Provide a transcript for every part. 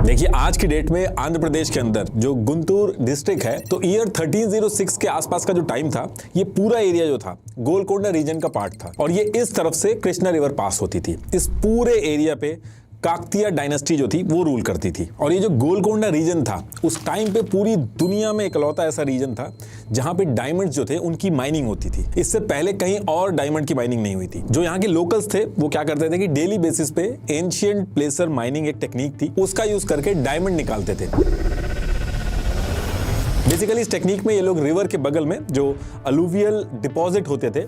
देखिए आज की डेट में आंध्र प्रदेश के अंदर जो गुंटूर डिस्ट्रिक्ट है, तो ईयर 1306 के आसपास का जो टाइम था, ये पूरा एरिया जो था गोलकोंडा रीजन का पार्ट था और ये इस तरफ से कृष्णा रिवर पास होती थी। इस पूरे एरिया पे काकतीय डायनेस्टी जो थी वो रूल करती थी और ये जो गोलकोंडा रीजन था उस टाइम पे पूरी दुनिया में इकलौता ऐसा रीजन था जहां पे डायमंड्स जो थे उनकी माइनिंग होती थी। इससे पहले कहीं और डायमंड की माइनिंग नहीं हुई थी। जो यहाँ के लोकल्स थे वो क्या करते थे कि डेली बेसिस पे एंशिएंट प्लेसर माइनिंग एक टेक्निक थी, उसका यूज करके डायमंड निकालते थे। बेसिकली इस टेक्निक में ये लोग रिवर के बगल में जो अलुवियल डिपॉजिट होते थे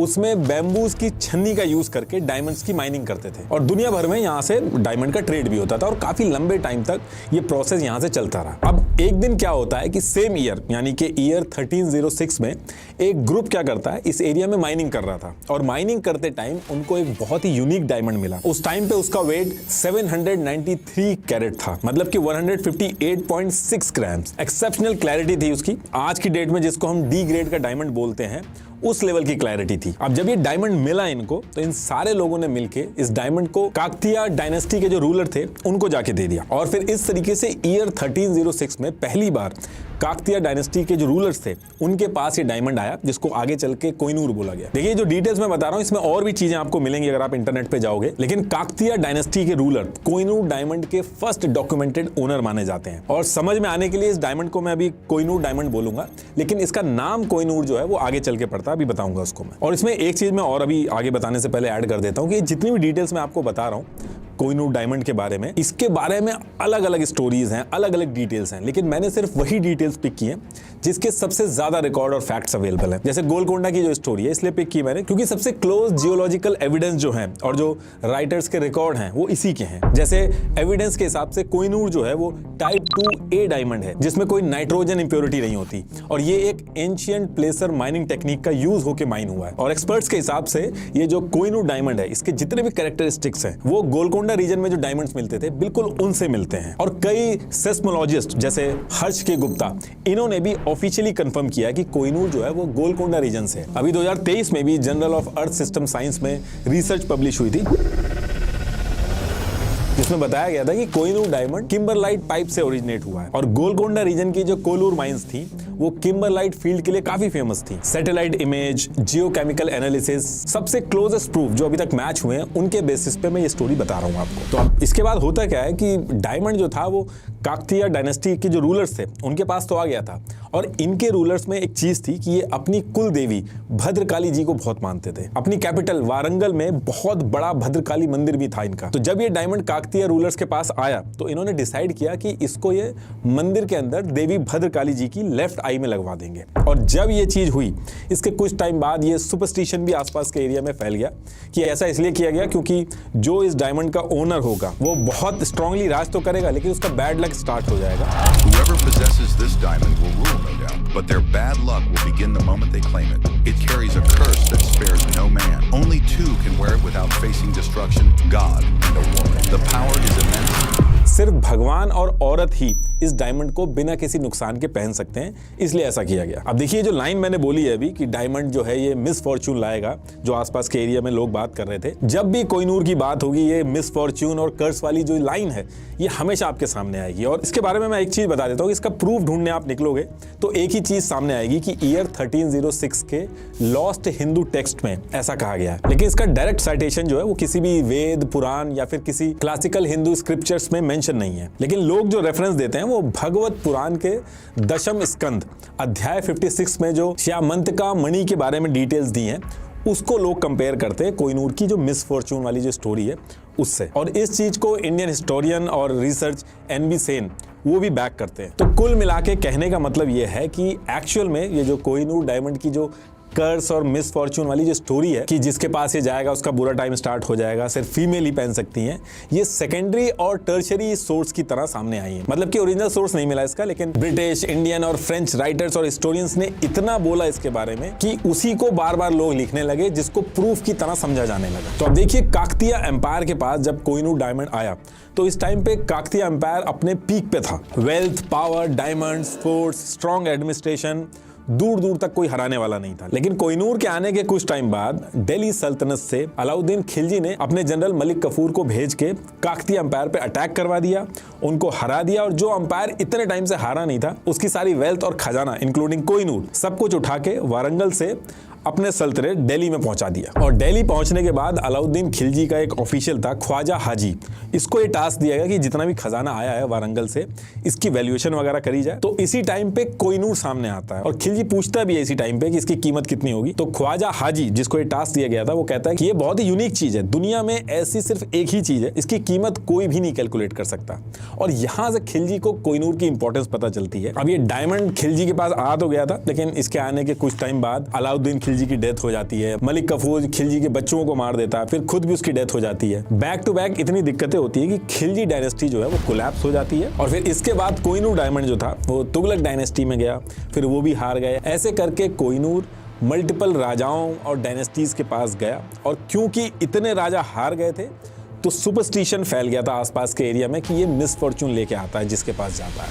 उसमें बैम्बूज की छन्नी का यूज करके डायमंड्स की माइनिंग करते थे और दुनिया भर में यहाँ से डायमंड का ट्रेड भी होता था और काफी लंबे टाइम तक ये प्रोसेस यहाँ से चलता रहा। अब एक दिन क्या होता है कि सेम ईयर यानी कि ईयर 1306 में एक ग्रुप क्या करता है, इस एरिया में माइनिंग कर रहा था और माइनिंग करते टाइम उनको एक बहुत ही यूनिक डायमंड मिला। उस टाइम पे उसका वेट 793 कैरेट था, मतलब कि 158.6 ग्राम्स। एक्सेप्शनल क्लैरिटी थी उसकी। आज की डेट में जिसको हम डी ग्रेड का डायमंड बोलते हैं उस लेवल की क्लैरिटी थी। अब जब ये डायमंड मिला इनको, तो इन सारे लोगों ने मिलके इस डायमंड को काकतीय डायनेस्टी के जो रूलर थे उनको जाके दे दिया और फिर इस तरीके से ईयर 1306 में पहली बार काकतीय डायनेस्टी के जो रूलर्स थे उनके पास ये डायमंड आया, जिसको आगे चल के कोहिनूर बोला गया। देखिए जो डिटेल्स मैं बता रहा हूं इसमें और भी चीजें आपको मिलेंगी अगर आप इंटरनेट पे जाओगे, लेकिन काकतीय डायनेस्टी के रूलर कोहिनूर डायमंड के फर्स्ट डॉक्यूमेंटेड ओनर माने जाते हैं। और समझ में आने के लिए इस डायमंड को मैं अभी कोहिनूर डायमंड बोलूंगा, लेकिन इसका नाम कोहिनूर जो है वो आगे चल के पड़ता है, अभी बताऊंगा उसको मैं। और इसमें एक चीज मैं और अभी आगे बताने से पहले ऐड कर देता हूं कि जितनी भी डिटेल्स मैं आपको बता रहा हूं कोहिनूर डायमंड के बारे में, इसके बारे में अलग अलग स्टोरीज हैं, अलग अलग डिटेल्स हैं, लेकिन मैंने सिर्फ वही डिटेल्स पिक की हैं जिसके सबसे ज्यादा रिकॉर्ड और फैक्ट्स अवेलेबल हैं। जैसे गोलकोंडा की जो स्टोरी है इसलिए पिक की मैंने क्योंकि सबसे क्लोज जियोलॉजिकल एविडेंस जो है और जो राइटर्स के रिकॉर्ड हैं वो इसी के हैं। जैसे एविडेंस के हिसाब से कोहिनूर जो है वो टाइप 2A डायमंड है जिसमें कोई नाइट्रोजन इंप्योरिटी नहीं होती और ये एक एंशिएंट प्लेसर माइनिंग टेक्निक का यूज होकर माइन हुआ है। और एक्सपर्ट्स के हिसाब से ये जो कोहिनूर डायमंड है इसके जितने भी कैरेक्टरिस्टिक्स हैं वो गोलकोंडा रीजन में जो डायमंड्स मिलते थे बिल्कुल उनसे मिलते हैं। और कई सेस्मोलॉजिस्ट जैसे हर्ष के गुप्ता, इन्होंने भी ऑफिशियली कंफर्म किया कि कोहिनूर जो है वो गोलकोंडा रीजन से। अभी 2023 में भी journal of earth system science में रिसर्च पब्लिश हुई थी जिसमें बताया गया था कि कोहिनूर डायमंड किम्बरलाइट पाइप से ओरिजिनेट हुआ है और गोलकोंडा रीजन की जो कोलूर माइंस थी वो किम्बरलाइट फील्ड के लिए काफी फेमस थी। सैटेलाइट इमेज, जियोकेमिकल एनालिसिस, सबसे क्लोजेस्ट प्रूफ जो अभी तक मैच हुए हैं उनके बेसिस पे मैं ये स्टोरी बता रहा हूं आपको। तो अब इसके बाद होता क्या है कि डायमंड जो था वो काकतीय डायनेस्टी के जो रूलर्स थे उनके पास तो आ गया था और इनके रूलर्स में एक चीज थी कि ये अपनी कुल देवी भद्रकाली जी को बहुत मानते थे। अपनी कैपिटल वारंगल में बहुत बड़ा भद्रकाली मंदिर भी था इनका। तो जब ये डायमंड काकतीय रूलर्स के पास आया तो इन्होंने डिसाइड किया कि इसको ये मंदिर के अंदर देवी भद्रकाली जी की लेफ्ट आई में लगवा देंगे। और जब ये चीज हुई इसके कुछ टाइम बाद ये सुपरस्टिशन भी आसपास के एरिया में फैल गया कि ऐसा इसलिए किया गया क्योंकि जो इस डायमंड का ओनर होगा वो बहुत स्ट्रांगली राज तो करेगा लेकिन उसका बैड लक स्टार्ट हो जाएगा। Whoever possesses this diamond will rule, no doubt, but their bad luck will begin the moment they claim it. It carries a curse that spares no man. Only two can wear it without facing destruction, God and a woman. The power is immense. सिर्फ भगवान और औरत ही इस diamond को बिना किसी नुकसान के पहन सकते हैं, इसलिए ऐसा किया गया। अब देखिए जो लाइन मैंने बोली है अभी कि डायमंड जो है ये मिस फॉर्च्यून लाएगा, जो आसपास के एरिया में लोग बात कर रहे थे, जब भी कोहिनूर की बात होगी ये मिस फॉर्च्यून और कर्स वाली जो लाइन है ये हमेशा आपके सामने आएगी। और इसके बारे में मैं एक चीज बता देता हूँ, इसका प्रूफ ढूंढने आप निकलोगे तो एक ही चीज सामने आएगी कि ईयर 1306 के लॉस्ट हिंदू टेक्स्ट में ऐसा कहा गया है, लेकिन इसका डायरेक्ट साइटेशन जो है वो किसी भी वेद, पुराण या फिर किसी क्लासिकल हिंदू स्क्रिप्चर्स में मेंशन नहीं है। लेकिन लोग जो रेफरेंस देते हैं वो भगवत पुराण के दशम स्कंद अध्याय 56 में जो श्यामंतका मणि के बारे में डिटेल्स दी हैं उसको लोग कंपेयर करते हैं कोहिनूर की जो मिस फॉर्च्यून वाली जो स्टोरी है उससे। और इस चीज को इंडियन हिस्टोरियन और रिसर्च एनबी सेन वो भी बैक करते हैं। तो कुल मिला के कहने का मतलब ये है कि एक्चुअल में ये जो कोहिनूर डायमंड की जो कर्स और मिस फॉर्च्यून वाली जो स्टोरी है कि जिसके पास ये जाएगा उसका बुरा टाइम स्टार्ट हो जाएगा, सिर्फ फीमेल ही पहन सकती हैं, ये सेकेंडरी और टर्शरी सोर्स की तरह सामने आई है। मतलब कि ओरिजिनल सोर्स नहीं मिला इसका, लेकिन ब्रिटिश, इंडियन और फ्रेंच राइटर्स और हिस्टोरियंस ने इतना बोला इसके बारे में कि उसी को बार बार लोग लिखने लगे जिसको प्रूफ की तरह समझा जाने लगा। तो अब देखिए काकतीय एम्पायर के पास जब कोहिनूर डायमंड आया तो इस टाइम पे काकतीय एम्पायर अपने पीक पे था। Wealth, power, diamonds, force, strong administration, दूर दूर तक कोई हराने वाला नहीं था। लेकिन कोहिनूर के आने के कुछ टाइम बाद दिल्ली सल्तनत से अलाउद्दीन खिलजी ने अपने जनरल मलिक कफूर को भेज के काकतीय अंपायर पे अटैक करवा दिया, उनको हरा दिया और जो अंपायर इतने टाइम से हारा नहीं था उसकी सारी वेल्थ और खजाना इंक्लूडिंग कोहिनूर सब कुछ उठा के वारंगल से अपने सल्तनत दिल्ली में पहुंचा दिया। और दिल्ली पहुंचने के बाद अलाउद्दीन खिलजी का एक ऑफिशियल था ख्वाजा हाजी, इसको ये टास्क दिया गया कि जितना भी खजाना आया है वारंगल से इसकी वैल्यूएशन वगैरह करी जाए। तो इसी टाइम पे कोहिनूर सामने आता है और खिलजी पूछता भी है इसी टाइम पे कि इसकी कीमत कितनी होगी। तो ख्वाजा हाजी जिसको ये टास्क दिया गया था वो कहता है कि ये बहुत ही यूनिक चीज है, दुनिया में ऐसी सिर्फ एक ही चीज है, इसकी कीमत कोई भी नहीं कैलकुलेट कर सकता। और यहां से खिलजी को कोहिनूर की इंपॉर्टेंस पता चलती है। अब ये डायमंड खिलजी के पास आ तो गया था, लेकिन इसके आने के कुछ टाइम बाद अलाउद्दीन खिलजी की डेथ हो जाती है, मलिक कफूर खिलजी के बच्चों को मार देता है, फिर खुद भी उसकी डेथ हो जाती है। बैक टू बैक इतनी दिक्कतें होती है कि खिलजी डायनेस्टी जो है वो कोलैप्स हो जाती है। और फिर इसके बाद कोहिनूर डायमंड जो था वो तुगलक डायनेस्टी में गया, फिर वो भी हार गए। ऐसे करके कोहिनूर मल्टीपल राजाओं और डायनेस्टीज के पास गया और क्योंकि इतने राजा हार गए थे तो सुपरस्टिशन फैल गया था आसपास के एरिया में कि ये मिसफॉर्चून लेके आता है जिसके पास जाता है।